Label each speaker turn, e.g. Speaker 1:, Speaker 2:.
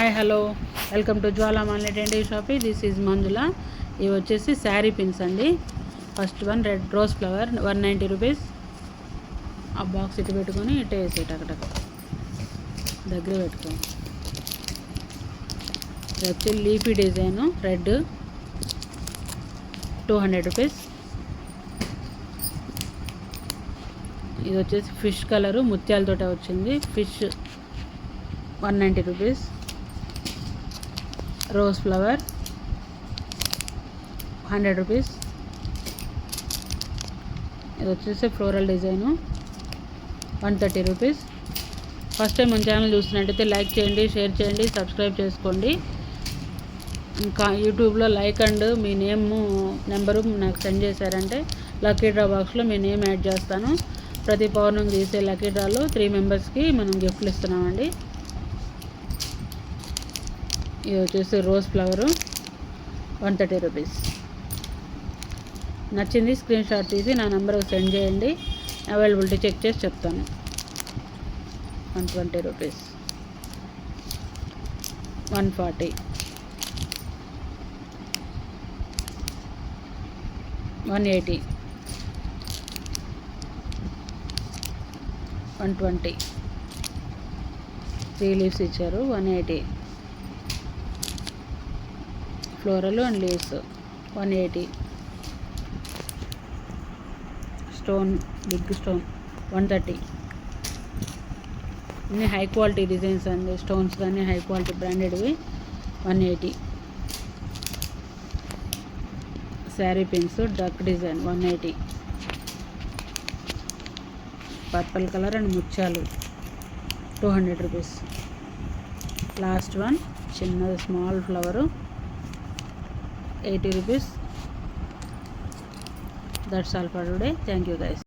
Speaker 1: Hi hello welcome to Jwala manly trendy shopping. This is Manjula. ఇవి వచ్చేసి sari pins అండి. First one red rose flower 190 rupees. ఆ box ఇటు పెట్టుకొని ఇటు వేసేట అక్కడ దగ్గర పెట్టుకోండి. ఇది వచ్చి లీఫీ డిజైను రెడ్ 200 రూపీస్. ఇది వచ్చేసి ఫిష్ కలరు ముత్యాలతోటే వచ్చింది. Fish 190 rupees. Rose flower 100 rupees. ఇది వచ్చేసి floral design 130 rupees. First time మన ఛానల్ చూస్తున్నట్టయితే లైక్ చేయండి, షేర్ చేయండి, సబ్స్క్రైబ్ చేసుకోండి. ఇంకా యూట్యూబ్లో like and me name number నాకు సెండ్ చేశారంటే లక్కీ డ్రా బాక్స్లో మీ నేమ్ యాడ్ చేస్తాను. ప్రతి పౌర్ణమి తీసే లక్కీ డ్రాలో 3 మెంబర్స్కి మనం గిఫ్ట్లు ఇస్తున్నామండి. ఇది వచ్చేసి రోజ్ ఫ్లవరు 130 రూపీస్. నచ్చింది స్క్రీన్ షాట్ తీసి నా నెంబర్కి సెండ్ చేయండి. అవైలబిలిటీ చెక్ చేసి చెప్తాను. 120 రూపీస్. 140, 180, 120. 3 లీవ్స్ ఇచ్చారు. 180. Floral and leaves 180. Stone big stone 130. అన్నీ హై క్వాలిటీ డిజైన్స్ అండి. స్టోన్స్ కానీ హై క్వాలిటీ బ్రాండెడ్వి 180. Sari pins duck design 180. Purple colour and ముత్యాలు 200 రూపీస్. లాస్ట్ వన్ చిన్నది small flower 80 rupees. That's all for today. Thank you guys.